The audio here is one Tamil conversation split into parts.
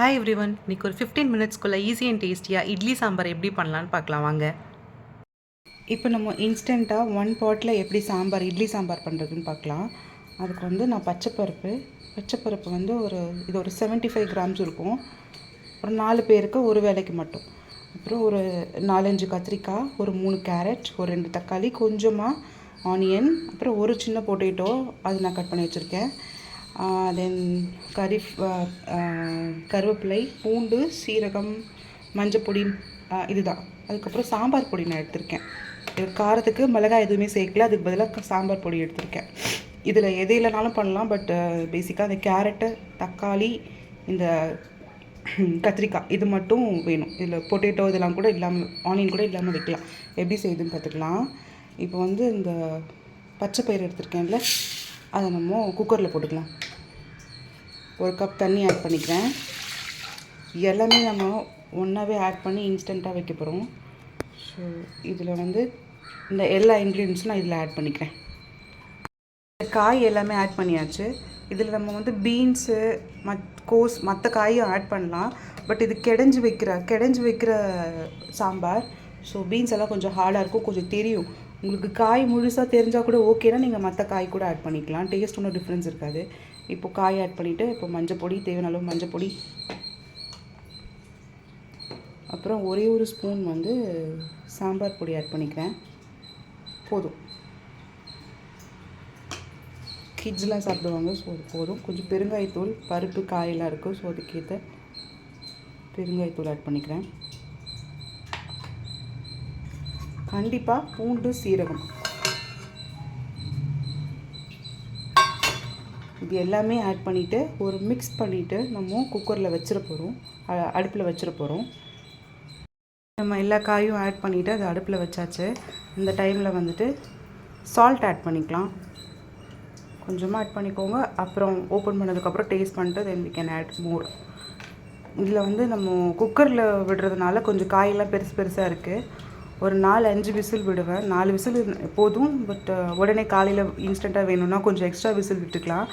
ஹாய் எவ்ரிவன், இன்னைக்கு ஒரு 15 மினிட்ஸ்க்குள்ளே ஈஸி அண்ட் டேஸ்டியாக இட்லி சாம்பார் எப்படி பண்ணலான்னு பார்க்கலாம் வாங்க. இப்போ நம்ம இன்ஸ்டண்ட்டாக 1 பாட்டில் எப்படி இட்லி சாம்பார் பண்ணுறதுன்னு பார்க்கலாம். அதுக்கு வந்து நான் பச்சைப்பருப்பு வந்து இது ஒரு 75 கிராம்ஸ் இருக்கும். ஒரு 4 பேருக்கு ஒரு வேளைக்கு மட்டும். அப்புறம் ஒரு 4-5 கத்திரிக்காய், ஒரு 3 கேரட், ஒரு 2 தக்காளி, கொஞ்சமாக ஆனியன், அப்புறம் ஒரு சின்ன பொட்டேட்டோ அது நான் கட் பண்ணி வச்சுருக்கேன். தென் கருவேப்பிலை, பூண்டு, சீரகம், மஞ்சப்பொடி, இதுதான். அதுக்கப்புறம் சாம்பார் பொடி நான் எடுத்திருக்கேன். இது காரத்துக்கு மிளகாய் எதுவுமே சேர்க்கல, அதுக்கு பதிலாக சாம்பார் பொடி எடுத்திருக்கேன். இதில் எது இல்லைனாலும் பண்ணலாம், பட் பேசிக்காக இந்த கேரட்டு, தக்காளி, இந்த கத்திரிக்காய் இது மட்டும் வேணும். இதில் பொட்டேட்டோ இதெல்லாம் கூட இல்லாமல், ஆனியன் கூட இல்லாமல் வைக்கலாம். எப்படி செய்யுதுன்னு பார்த்துக்கலாம். இப்போ வந்து இந்த பச்சை பயிறு எடுத்திருக்கேன்ல, அதை நம்ம குக்கரில் போட்டுக்கலாம். 1 கப் தண்ணி ஆட் பண்ணிக்கிறேன். எல்லாமே நம்ம ஒன்றாவே ஆட் பண்ணி இன்ஸ்டண்ட்டாக வைக்க போகிறோம். ஸோ இதில் வந்து இந்த எல்லா இன்க்ரீடியன்ஸும் நான் இதில் ஆட் பண்ணிக்கிறேன். காய் எல்லாமே ஆட் பண்ணியாச்சு. இதில் நம்ம வந்து பீன்ஸு, கோஸ், மற்ற காயும் ஆட் பண்ணலாம். பட் இது கெடைஞ்சி வைக்கிற சாம்பார். ஸோ பீன்ஸ் எல்லாம் கொஞ்சம் ஹார்டாக இருக்கும், கொஞ்சம் தெரியும். உங்களுக்கு காய் முழுசாக தெரிஞ்சால் கூட ஓகேனா நீங்கள் மற்ற காய் கூட ஆட் பண்ணிக்கலாம். டேஸ்ட் ஒன்றும் டிஃப்ரென்ஸ் இருக்காது. இப்போது காய் ஆட் பண்ணிவிட்டு, இப்போ மஞ்சப்பொடி, தேவையான அளவு மஞ்சப்பொடி, அப்புறம் ஒரே ஒரு ஸ்பூன் வந்து சாம்பார் பொடி ஆட் பண்ணிக்கிறேன். போதும், கிட்ஸ்லாம் சாப்பிடுவாங்க, ஸோ அது போதும். கொஞ்சம் பெருங்காயத்தூள், பருப்பு காயெல்லாம் இருக்கும், ஸோ அதுக்கேற்ற பெருங்காயத்தூள் ஆட் பண்ணிக்கிறேன். கண்டிப்பாக பூண்டு, சீரகம், இது எல்லாமே ஆட் பண்ணிவிட்டு ஒரு மிக்ஸ் பண்ணிவிட்டு நம்ம குக்கரில் வச்சிட போகிறோம், அடுப்பில் வச்சிட போகிறோம். நம்ம எல்லா காயும் ஆட் பண்ணிவிட்டு அது அடுப்பில் வச்சாச்சு. இந்த டைமில் வந்துட்டு சால்ட் ஆட் பண்ணிக்கலாம். கொஞ்சமாக ஆட் பண்ணிக்கோங்க. அப்புறம் ஓப்பன் பண்ணதுக்கப்புறம் டேஸ்ட் பண்ணிட்டு then we can add more. இதில் வந்து நம்ம குக்கரில் விடுறதுனால கொஞ்சம் காயெல்லாம் பெருசாக இருக்குது. ஒரு 4-5 விசில் விடுவேன். 4 விசில் போதும். பட் உடனே காலையில் இன்ஸ்டண்ட்டாக வேணும்னா கொஞ்சம் எக்ஸ்ட்ரா விசில் விட்டுக்கலாம்.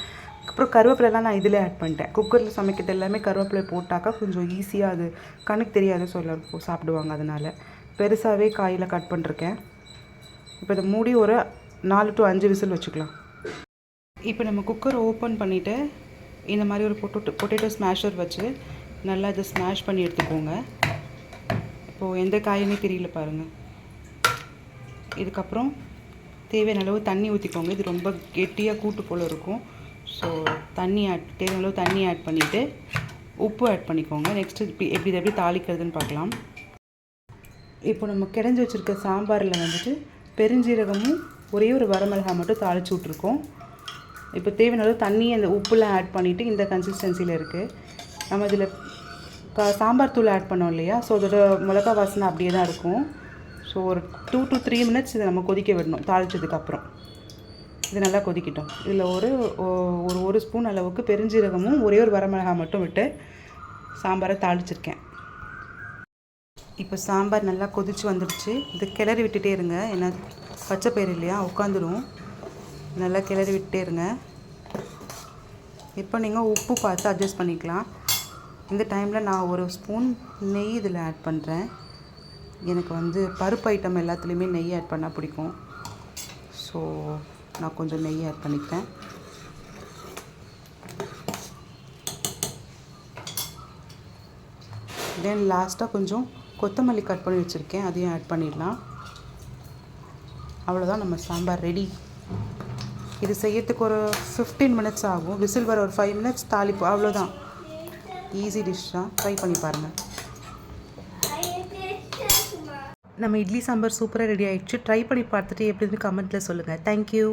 அப்புறம் கருவேப்பிலைலாம் நான் இதில் ஆட் பண்ணிட்டேன். குக்கரில் சமைக்கிறது எல்லாமே கருவேப்பிலை போட்டாக்கா கொஞ்சம் ஈஸியாக, அது கணக்கு தெரியாது சொல்ல சாப்பிடுவாங்க. அதனால் பெருசாகவே காயில் கட் பண்ணிருக்கேன். இப்போ இதை மூடி ஒரு 4 to 5 விசில் வச்சுக்கலாம். இப்போ நம்ம குக்கர் ஓப்பன் பண்ணிவிட்டு இந்த மாதிரி ஒரு பொட்டேட்டோ ஸ்மாஷர் வச்சு நல்லா இதை ஸ்மாஷ் பண்ணி எடுத்துக்கோங்க. இப்போது எந்த காயுமே தெரியல பாருங்கள். இதுக்கப்புறம் தேவையான அளவு தண்ணி ஊற்றிக்கோங்க. இது ரொம்ப கெட்டியாக கூட்டு போல் இருக்கும். ஸோ தேவையான அளவு தண்ணி ஆட் பண்ணிவிட்டு உப்பு ஆட் பண்ணிக்கோங்க. நெக்ஸ்ட்டு எப்படி தாளிக்கிறதுன்னு பார்க்கலாம். இப்போ நம்ம கிடஞ்சி வச்சுருக்க சாம்பாரில் வந்துட்டு பெருஞ்சீரகமும் ஒரே ஒரு வரமிளகாய் மட்டும் தாளித்து விட்ருக்கோம். இப்போ தேவையான அளவு தண்ணி அந்த உப்புலாம் ஆட் பண்ணிவிட்டு இந்த கன்சிஸ்டன்சியில் இருக்குது. நம்ம இதில் சாம்பார் தூள் ஆட் பண்ணோம் இல்லையா, ஸோ அதோட மிளகா வாசனை அப்படியே தான் இருக்கும். ஸோ ஒரு 2 to 3 மினிட்ஸ் இதை நம்ம கொதிக்க விடணும். தாளித்ததுக்கப்புறம் இது நல்லா கொதிக்கட்டும். இதில் ஒரு ஸ்பூன் அளவுக்கு பெருஞ்சீரகமும் ஒரே ஒரு வரமிளகாய் மட்டும் விட்டு சாம்பாரை தாளிச்சிருக்கேன். இப்போ சாம்பார் நல்லா கொதித்து வந்துடுச்சு. இது கிளறி விட்டுட்டே இருங்க, ஏன்னா பச்சை பயிறு இல்லையா உட்காந்துடும். நல்லா கிளறி விட்டுட்டே இருங்க. இப்போ நீங்கள் உப்பு பார்த்து அட்ஜஸ்ட் பண்ணிக்கலாம். இந்த டைமில் நான் ஒரு ஸ்பூன் நெய் இதில் ஆட் பண்ணுறேன். எனக்கு வந்து பருப்பு ஐட்டம் எல்லாத்துலேயுமே நெய் ஆட் பண்ணால் பிடிக்கும். ஸோ நான் கொஞ்சம் நெய் ஆட் பண்ணிக்கிறேன். தென் லாஸ்ட்டாக கொஞ்சம் கொத்தமல்லி கட் பண்ணி வச்சுருக்கேன், அதையும் ஆட் பண்ணிடலாம். அவ்வளோதான், நம்ம சாம்பார் ரெடி. இது செய்யறதுக்கு ஒரு 15 மினிட்ஸ் ஆகும். விசில் வர ஒரு 5 மினிட்ஸ், தாளிப்பு, அவ்வளோதான். ஈஸி டிஷ் தான், ட்ரை பண்ணி பாருங்கள். நம்ம இட்லி சாம்பார் சூப்பராக ரெடி ஆகிடுச்சு. ட்ரை பண்ணி பார்த்துட்டு எப்படி கமெண்ட்டில் சொல்லுங்கள். தேங்க்யூ.